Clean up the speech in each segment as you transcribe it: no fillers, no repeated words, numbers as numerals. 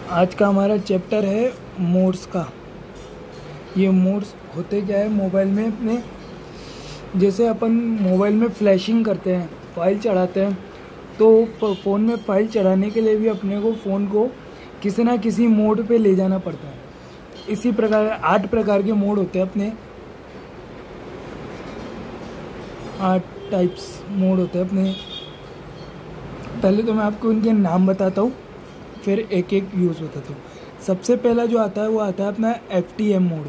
आज का हमारा चैप्टर है मोड्स का। ये मोड्स होते क्या है मोबाइल में अपने, जैसे अपन मोबाइल में फ्लैशिंग करते हैं, फाइल चढ़ाते हैं, तो फ़ोन में फाइल चढ़ाने के लिए भी अपने को फ़ोन को किसी ना किसी मोड पे ले जाना पड़ता है। इसी प्रकार 8 प्रकार के मोड होते हैं अपने, 8 टाइप्स मोड होते हैं अपने। पहले तो मैं आपको इनके नाम बताता हूँ, फिर एक एक यूज़ बताता हूँ। सबसे पहला जो आता है वो आता है अपना FTM मोड।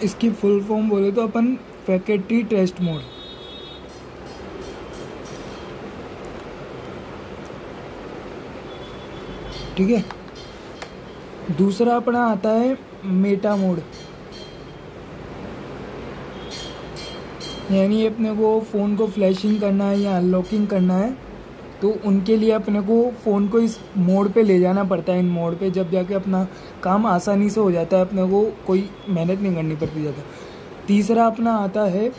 इसकी फुल फॉर्म बोले तो अपन फैकेटरी टेस्ट मोड। ठीक है। दूसरा अपना आता है मेटा मोड, यानी अपने को फ़ोन को फ्लैशिंग करना है या अनलॉकिंग करना है, तो उनके लिए अपने को फ़ोन को इस मोड पे ले जाना पड़ता है। इन मोड पे जब जाके अपना काम आसानी से हो जाता है, अपने को कोई मेहनत नहीं करनी पड़ती ज़्यादा। तीसरा अपना आता है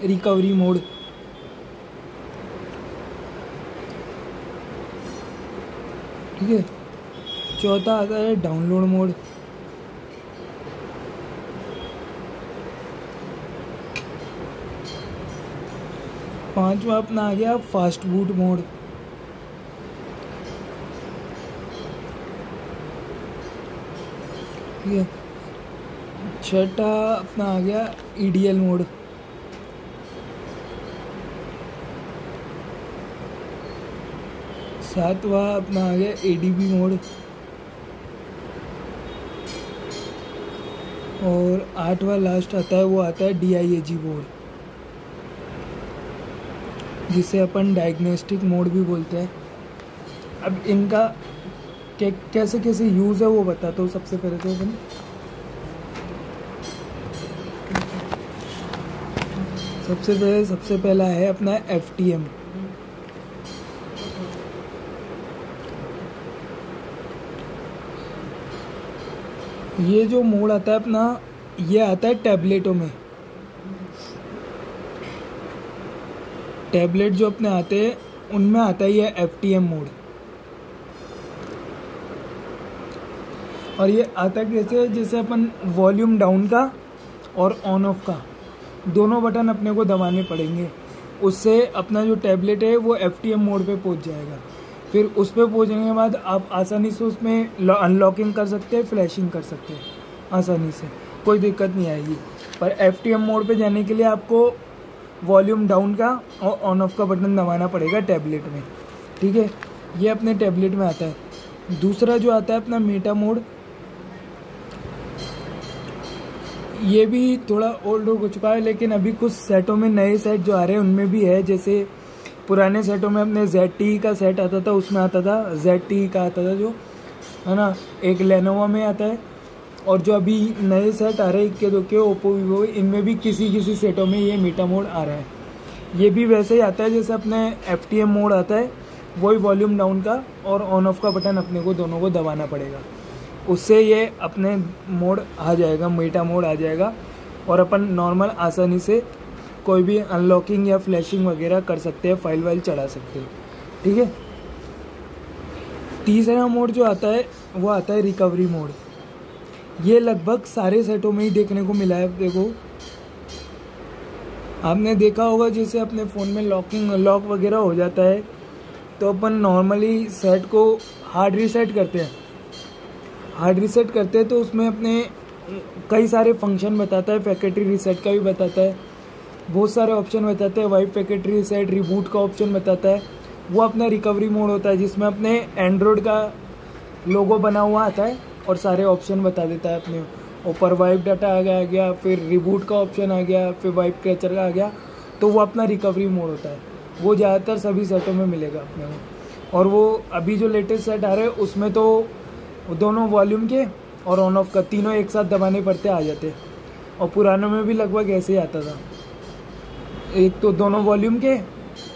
रिकवरी मोड। ठीक है। चौथा आता है डाउनलोड मोड। पांचवा अपना आ गया फास्ट बूट मोड। ठीक है। छठा अपना आ गया EDL मोड। सातवां अपना आ गया ADB मोड। और आठवां लास्ट आता है वो आता है DIAG मोड, जिसे अपन डायग्नोस्टिक मोड भी बोलते हैं। अब इनका कैसे कैसे यूज़ है वो बताता हूँ। सबसे पहले तो अपन सबसे पहला है अपना FTM। ये जो मोड आता है अपना, ये आता है टैबलेटों में। टैबलेट जो अपने आते हैं उनमें आता है ये FTM मोड। और ये आता कैसे, जैसे अपन वॉल्यूम डाउन का और ऑन ऑफ का दोनों बटन अपने को दबाने पड़ेंगे, उससे अपना जो टैबलेट है वो FTM मोड पे पहुंच जाएगा। फिर उस पर पहुंचने के बाद आप आसानी से उसमें अनलॉकिंग कर सकते हैं, फ्लैशिंग कर सकते हैं आसानी से, कोई दिक्कत नहीं आएगी। पर FTM मोड पे जाने के लिए आपको वॉल्यूम डाउन का और ऑन ऑफ का बटन दबाना पड़ेगा टैबलेट में। ठीक है। ये अपने टैबलेट में आता है। दूसरा जो आता है अपना मेटा मोड, ये भी थोड़ा ओल्ड हो चुका है, लेकिन अभी कुछ सेटों में नए सेट जो आ रहे हैं उनमें भी है। जैसे पुराने सेटों में अपने ZTE का सेट आता था, उसमें आता था ZTE का आता था जो है ना, एक लेनोवा में आता है। और जो अभी नए सेट आ रहे हैं इक्के दुक्के ओप्पो वीवो, इनमें भी किसी किसी सेटों में ये मीटा मोड आ रहा है। ये भी वैसे ही आता है जैसे अपने FTM मोड आता है, वही वॉल्यूम डाउन का और ऑन ऑफ का बटन अपने को दोनों को दबाना पड़ेगा, उससे ये अपने मोड आ जाएगा, मीटा मोड आ जाएगा। और अपन नॉर्मल आसानी से कोई भी अनलॉकिंग या फ्लैशिंग वगैरह कर सकते हैं, फाइल वाइल चढ़ा सकते हैं। ठीक है। तीसरा मोड जो आता है वो आता है रिकवरी मोड। ये लगभग सारे सेटों में ही देखने को मिला है। देखो, आपने देखा होगा जैसे अपने फ़ोन में लॉक वगैरह हो जाता है, तो अपन नॉर्मली सेट को हार्ड रीसेट करते हैं। तो उसमें अपने कई सारे फंक्शन बताता है, फैकेटरी रीसेट का भी बताता है, बहुत सारे ऑप्शन बताते हैं, वाइप फैकेटरी रीसेट, रिबूट का ऑप्शन बताता है। वो अपना रिकवरी मोड होता है, जिसमें अपने एंड्रॉयड का लोगो बना हुआ आता है और सारे ऑप्शन बता देता है अपने ऊपर। वाइप डाटा आ गया, फिर रिबूट का ऑप्शन आ गया, फिर वाइप कैचर का आ गया, तो वो अपना रिकवरी मोड होता है। वो ज़्यादातर सभी सेटों में मिलेगा अपने को। और वो अभी जो लेटेस्ट सेट आ रहे हैं उसमें तो दोनों वॉल्यूम के और ऑन ऑफ का तीनों एक साथ दबाने पड़ते आ जाते। और पुरानों में भी लगभग ऐसे ही आता था, एक तो दोनों वॉल्यूम के,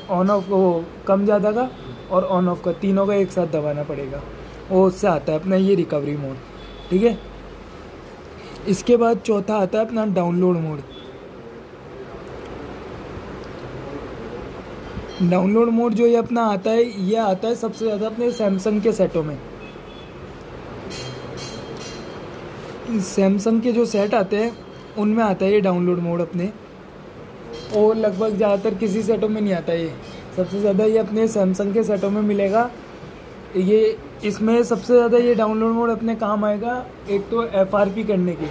ऑन ऑफ वो कम ज़्यादा का और ऑन ऑफ का तीनों का एक साथ दबाना पड़ेगा, वो उससे आता है अपना ये रिकवरी मोड। ठीक है। इसके बाद चौथा आता है अपना डाउनलोड मोड। डाउनलोड मोड जो ये अपना आता है, ये आता है सबसे ज़्यादा अपने सैमसंग के सेटों में। सैमसंग के जो सेट आते हैं उनमें आता है ये डाउनलोड मोड अपने, और लगभग ज़्यादातर किसी सेटों में नहीं आता। ये सबसे ज़्यादा ये अपने सैमसंग के सेटों में मिलेगा। ये इसमें सबसे ज़्यादा ये डाउनलोड मोड अपने काम आएगा, एक तो FRP करने की।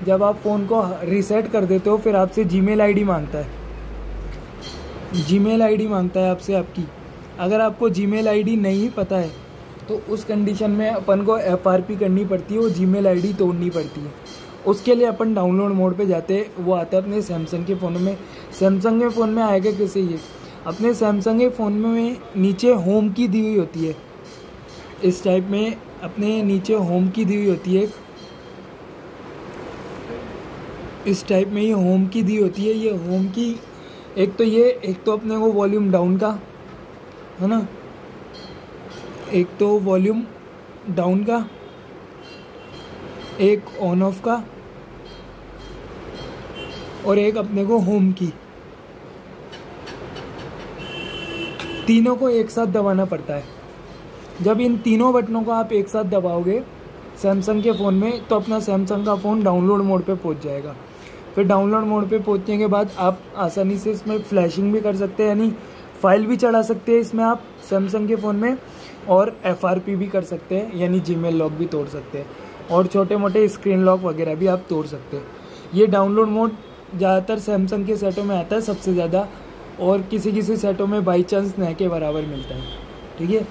जब आप फ़ोन को रीसेट कर देते हो फिर आपसे जीमेल आईडी मांगता है, जीमेल आईडी मांगता है आपसे आपकी। अगर आपको जीमेल आईडी नहीं पता है तो उस कंडीशन में अपन को FRP करनी पड़ती है, वो जीमेल आईडी तोड़नी पड़ती है। उसके लिए अपन डाउनलोड मोड पे जाते हैं, वो आता है अपने सैमसंग के फ़ोन में। सैमसंग के फ़ोन में आएगा कैसे, ये अपने सैमसंग के फ़ोन में नीचे होम की दी हुई होती है, इस टाइप में अपने नीचे होम की दी हुई होती है, इस टाइप में ये होम की दी होती है। ये होम की एक तो अपने को वॉल्यूम डाउन का है ना, एक तो वॉल्यूम डाउन का, एक ऑन ऑफ का, और एक अपने को होम की, तीनों को एक साथ दबाना पड़ता है। जब इन तीनों बटनों को आप एक साथ दबाओगे सैमसंग के फ़ोन में तो अपना सैमसंग का फ़ोन डाउनलोड मोड पे पहुंच जाएगा। फिर डाउनलोड मोड पे पहुंचने के बाद आप आसानी से इसमें फ्लैशिंग भी कर सकते हैं, यानी फाइल भी चढ़ा सकते हैं इसमें आप सैमसंग के फ़ोन में, और FRP भी कर सकते हैं, यानी जीमेल लॉक भी तोड़ सकते हैं, और छोटे मोटे स्क्रीन लॉक वगैरह भी आप तोड़ सकते हैं। ये डाउनलोड मोड ज़्यादातर सैमसंग के सेटों में आता है सबसे ज़्यादा, और किसी किसी सेटों में बाई चांस न के बराबर मिलता है। ठीक है,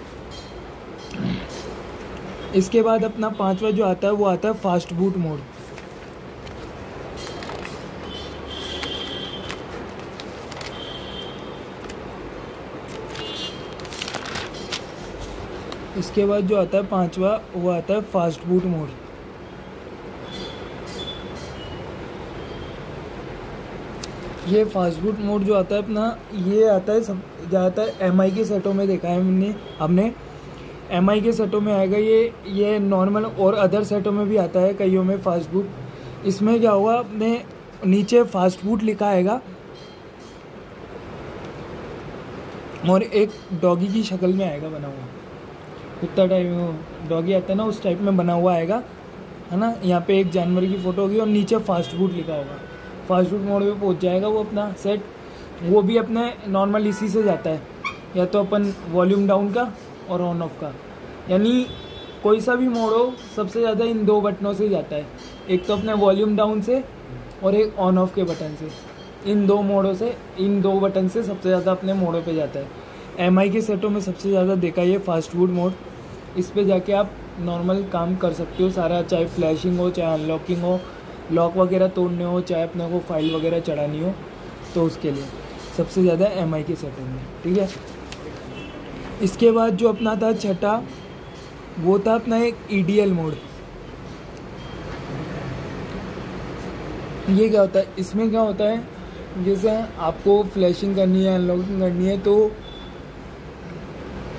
इसके बाद अपना 5वां जो आता है वो आता है फास्ट बूट मोड। इसके बाद जो आता है 5वां वो आता है फास्ट बूट मोड। ये फास्ट बूट मोड जो आता है अपना, ये आता है सब ज़्यादातर MI के सेटों में देखा है हमने MI के सेटों में आएगा ये नॉर्मल और अदर सेटों में भी आता है कईयों में फास्ट बूट। इसमें क्या होगा, अपने नीचे फास्ट बूट लिखा आएगा और एक डॉगी की शक्ल में आएगा बना हुआ, कुत्ता टाइप डॉगी आता है ना उस टाइप में बना हुआ आएगा, है ना। यहाँ पे एक जानवर की फ़ोटो होगी और नीचे फास्ट फूड लिखा होगा। फास्ट फूड मोड पे पहुँच जाएगा वो अपना सेट। वो भी अपने नॉर्मल इसी से जाता है, या तो अपन वॉल्यूम डाउन का और ऑन ऑफ का, यानी कोई सा भी मोड हो सबसे ज़्यादा इन दो बटनों से जाता है, एक तो अपने वॉल्यूम डाउन से और एक ऑन ऑफ के बटन से। इन दो मोडों से, इन दो बटन से सबसे ज़्यादा अपने मोडों पे जाता है। MI के सेटों में सबसे ज़्यादा देखा ये फास्ट फूड मोड। इस पे जाके आप नॉर्मल काम कर सकते हो सारा, चाहे फ्लैशिंग हो, चाहे अनलॉकिंग हो, लॉक वगैरह तोड़ने हो, चाहे अपने को फाइल वगैरह चढ़ानी हो, तो उसके लिए सबसे ज़्यादा MI के सेटों में। ठीक है, इसके बाद जो अपना था छठा, वो था अपना एक EDL मोड। ये क्या होता है, इसमें क्या होता है, जैसे आपको फ्लैशिंग करनी है, अनलॉकिंग करनी है, तो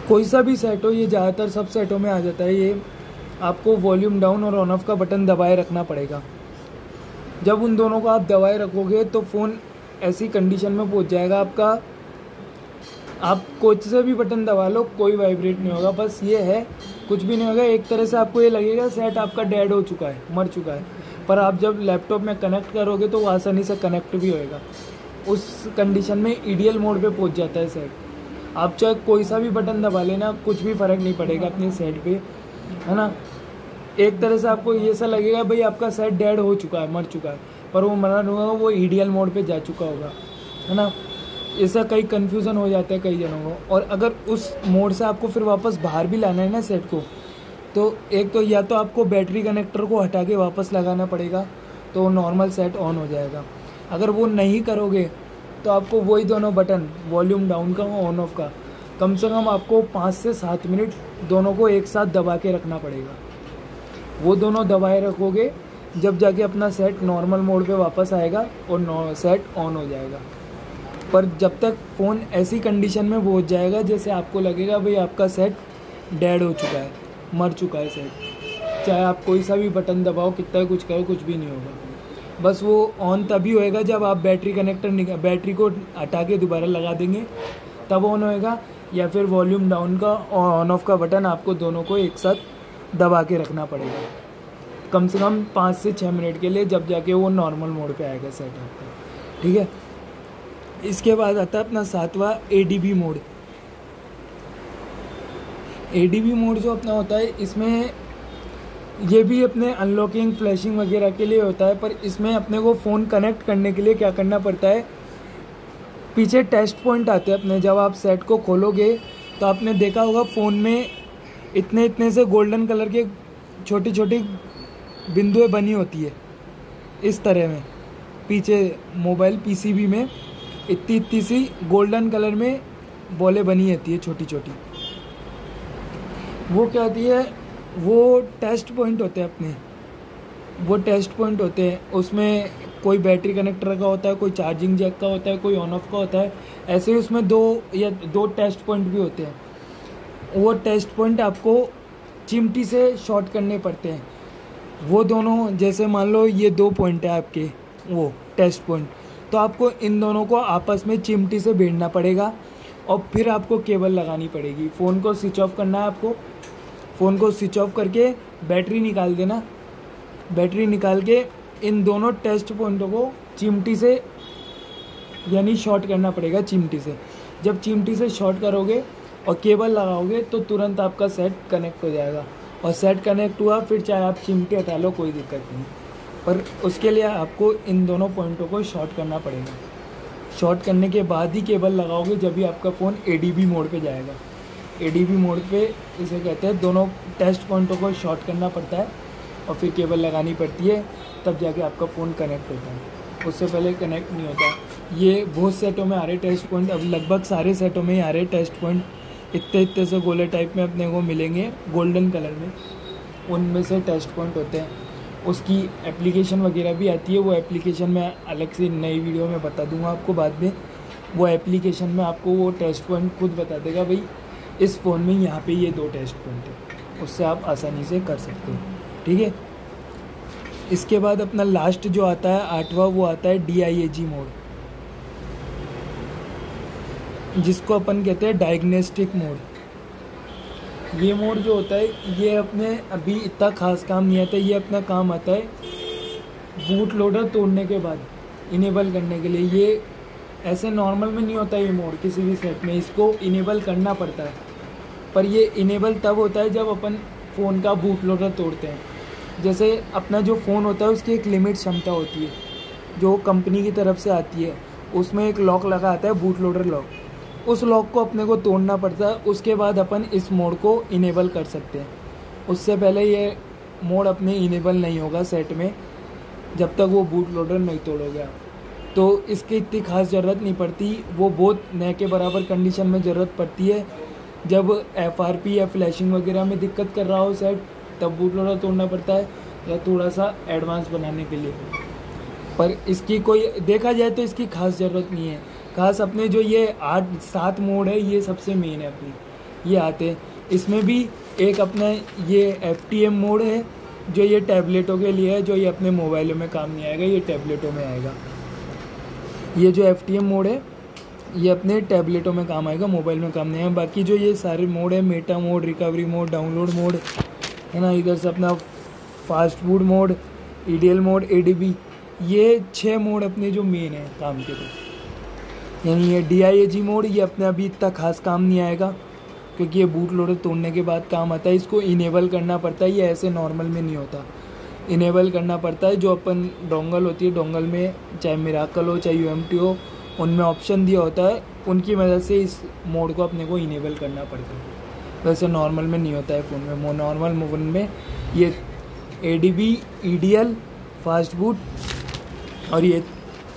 कोई सा भी सेट हो, ये ज़्यादातर सब सेटों में आ जाता है। ये आपको वॉल्यूम डाउन और ऑन ऑफ का बटन दबाए रखना पड़ेगा। जब उन दोनों को आप दबाए रखोगे तो फ़ोन ऐसी कंडीशन में पहुंच जाएगा आपका, आप कुछ से भी बटन दबा लो कोई वाइब्रेट नहीं होगा, बस ये है कुछ भी नहीं होगा। एक तरह से आपको ये लगेगा सेट आपका डेड हो चुका है, मर चुका है, पर आप जब लैपटॉप में कनेक्ट करोगे तो वो आसानी से कनेक्ट भी होएगा। उस कंडीशन में EDL मोड पे पहुंच जाता है सेट। आप चाहे कोई सा भी बटन दबा लेना, कुछ भी फ़र्क नहीं पड़ेगा अपने सेट पे, है ना। एक तरह से आपको ये सा लगेगा भाई आपका सेट डेड हो चुका है, मर चुका है, पर वो मरा नहीं होगा, वो EDL मोड पे जा चुका होगा, है ना। ऐसा कई कन्फ्यूज़न हो जाता है कई जनों को। और अगर उस मोड से आपको फिर वापस बाहर भी लाना है ना सेट को, तो एक तो या तो आपको बैटरी कनेक्टर को हटा के वापस लगाना पड़ेगा, तो नॉर्मल सेट ऑन हो जाएगा। अगर वो नहीं करोगे तो आपको वही दोनों बटन, वॉल्यूम डाउन का और ऑन ऑफ का, कम से कम आपको 5 से 7 मिनट दोनों को एक साथ दबा के रखना पड़ेगा। वो दोनों दबाए रखोगे जब जाके अपना सेट नॉर्मल मोड पे वापस आएगा और सेट ऑन हो जाएगा। पर जब तक फ़ोन ऐसी कंडीशन में पहुंच जाएगा जैसे आपको लगेगा भाई आपका सेट डेड हो चुका है, मर चुका है सेट, चाहे आप कोई सा भी बटन दबाओ, कितना कुछ करो, कुछ भी नहीं होगा। बस वो ऑन तभी होएगा जब आप बैटरी को हटा के दोबारा लगा देंगे, तब ऑन होएगा, या फिर वॉल्यूम डाउन का और ऑन ऑफ का बटन आपको दोनों को एक साथ दबा के रखना पड़ेगा कम से कम 5 से 6 मिनट के लिए, जब जाके वो नॉर्मल मोड पे आएगा सेट आपका। ठीक है, इसके बाद आता है अपना 7वां ADB मोड। ADB मोड जो अपना होता है, इसमें ये भी अपने अनलॉकिंग फ्लैशिंग वगैरह के लिए होता है, पर इसमें अपने को फ़ोन कनेक्ट करने के लिए क्या करना पड़ता है, पीछे टेस्ट पॉइंट आते हैं अपने। जब आप सेट को खोलोगे तो आपने देखा होगा फ़ोन में इतने इतने से गोल्डन कलर के छोटी छोटी बिंदुएं बनी होती है, इस तरह में पीछे मोबाइल PCB में इतनी इतनी सी गोल्डन कलर में बॉलें बनी रहती है छोटी छोटी। वो क्या होती है, वो टेस्ट पॉइंट होते हैं अपने, वो टेस्ट पॉइंट होते हैं। उसमें कोई बैटरी कनेक्टर का होता है, कोई चार्जिंग जैक का होता है, कोई ऑन ऑफ का होता है। ऐसे ही उसमें 2 टेस्ट पॉइंट भी होते हैं। वो टेस्ट पॉइंट आपको चिमटी से शॉर्ट करने पड़ते हैं। वो दोनों, जैसे मान लो ये 2 पॉइंट है आपके, वो टेस्ट पॉइंट, तो आपको इन दोनों को आपस में चिमटी से भिड़ना पड़ेगा और फिर आपको केबल लगानी पड़ेगी। फ़ोन को स्विच ऑफ करना है आपको। फ़ोन को स्विच ऑफ करके बैटरी निकाल देना। बैटरी निकाल के इन दोनों टेस्ट पॉइंटों को चिमटी से यानी शॉर्ट करना पड़ेगा चिमटी से। जब चिमटी से शॉर्ट करोगे और केबल लगाओगे तो तुरंत आपका सेट कनेक्ट हो जाएगा। और सेट कनेक्ट हुआ, फिर चाहे आप चिमटी हटा लो, कोई दिक्कत नहीं। पर उसके लिए आपको इन दोनों पॉइंटों को शॉर्ट करना पड़ेगा। शॉर्ट करने के बाद ही केबल लगाओगे, जब भी आपका फ़ोन ADB मोड पे जाएगा। ADB मोड पे इसे कहते हैं, दोनों टेस्ट पॉइंटों को शॉर्ट करना पड़ता है और फिर केबल लगानी पड़ती है, तब जाके आपका फ़ोन कनेक्ट होता है। उससे पहले कनेक्ट नहीं होता। ये बहुत सेटों में आ रहे टेस्ट पॉइंट, अब लगभग सारे सेटों में ही आ रहे टेस्ट पॉइंट। इतने इतने से गोले टाइप में अपने को मिलेंगे गोल्डन कलर में, उनमें से टेस्ट पॉइंट होते हैं। उसकी एप्लीकेशन वगैरह भी आती है। वो एप्लीकेशन मैं अलग से नई वीडियो में बता दूंगा आपको बाद में। वो एप्लीकेशन में आपको वो टेस्ट पॉइंट खुद बता देगा, भाई इस फ़ोन में यहाँ पे ये 2 टेस्ट पॉइंट है। उससे आप आसानी से कर सकते हो। ठीक है, इसके बाद अपना लास्ट जो आता है 8वां, वो आता है DIAG मोड, जिसको अपन कहते हैं डायग्नोस्टिक मोड। ये मोड जो होता है, ये अपने अभी इतना खास काम नहीं आता। ये अपना काम आता है बूट लोडर तोड़ने के बाद इनेबल करने के लिए। ये ऐसे नॉर्मल में नहीं होता ये मोड किसी भी सेट में, इसको इनेबल करना पड़ता है। पर ये इनेबल तब होता है जब अपन फ़ोन का बूट लोडर तोड़ते हैं। जैसे अपना जो फ़ोन होता है उसकी एक लिमिट क्षमता होती है जो कंपनी की तरफ से आती है। उसमें एक लॉक लगा आता है, बूट लोडर लॉक। उस लॉक को अपने को तोड़ना पड़ता है, उसके बाद अपन इस मोड को इनेबल कर सकते हैं। उससे पहले ये मोड अपने इनेबल नहीं होगा सेट में, जब तक वो बूट लोडर नहीं तोड़ोगे आप। तो इसकी इतनी खास ज़रूरत नहीं पड़ती। वो बहुत नए के बराबर कंडीशन में ज़रूरत पड़ती है, जब FRP या फ्लैशिंग वगैरह में दिक्कत कर रहा हो सेट, तब बूट लोडर तोड़ना पड़ता है, या थोड़ा सा एडवांस बनाने के लिए। पर इसकी कोई देखा जाए तो इसकी खास ज़रूरत नहीं है। खास अपने जो ये 8-7 मोड है, ये सबसे मेन है अपनी, ये आते हैं। इसमें भी एक अपना ये FTM मोड है जो ये टैबलेटों के लिए है, जो ये अपने मोबाइलों में काम नहीं आएगा, ये टैबलेटों में आएगा। ये जो FTM मोड है ये अपने टैबलेटों में काम आएगा, मोबाइल में काम नहीं आएगा। बाकी जो ये सारे मोड है, Meta mode, recovery mode, download mode है ना, इधर से अपना fast food mode, EDL mode, ADB, ये 6 मोड अपने जो मेन है काम के लिए। यानी ये DIAG मोड ये अपने अभी इतना खास काम नहीं आएगा, क्योंकि ये बूट लोडर तोड़ने के बाद काम आता है। इसको इनेबल करना पड़ता है, ये ऐसे नॉर्मल में नहीं होता। इनेबल करना पड़ता है, जो अपन डोंगल होती है, डोंगल में चाहे मिराकल हो चाहे UMT हो, उनमें ऑप्शन दिया होता है, उनकी मदद से इस मोड को अपने को इनेबल करना पड़ता है। वैसे नॉर्मल में नहीं होता है फ़ोन में। नॉर्मल फ़ोन में ये ADB, EDL, फास्ट बूट और ये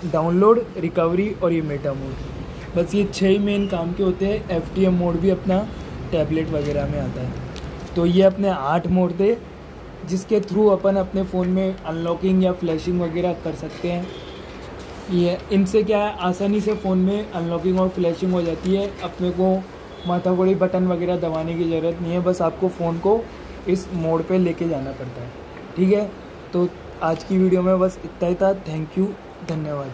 डाउनलोड, रिकवरी और ये मेटा मोड, बस ये 6 ही मेन काम के होते हैं। FTM मोड भी अपना टैबलेट वगैरह में आता है। तो ये अपने 8 मोड थे जिसके थ्रू अपन अपने फ़ोन में अनलॉकिंग या फ्लैशिंग वगैरह कर सकते हैं। ये इनसे क्या है, आसानी से फ़ोन में अनलॉकिंग और फ्लैशिंग हो जाती है। अपने को माथाकोड़ी बटन वगैरह दबाने की ज़रूरत नहीं है, बस आपको फ़ोन को इस मोड पे लेके जाना पड़ता है। ठीक है, तो आज की वीडियो में बस इतना ही था। थैंक यू, धन्यवाद।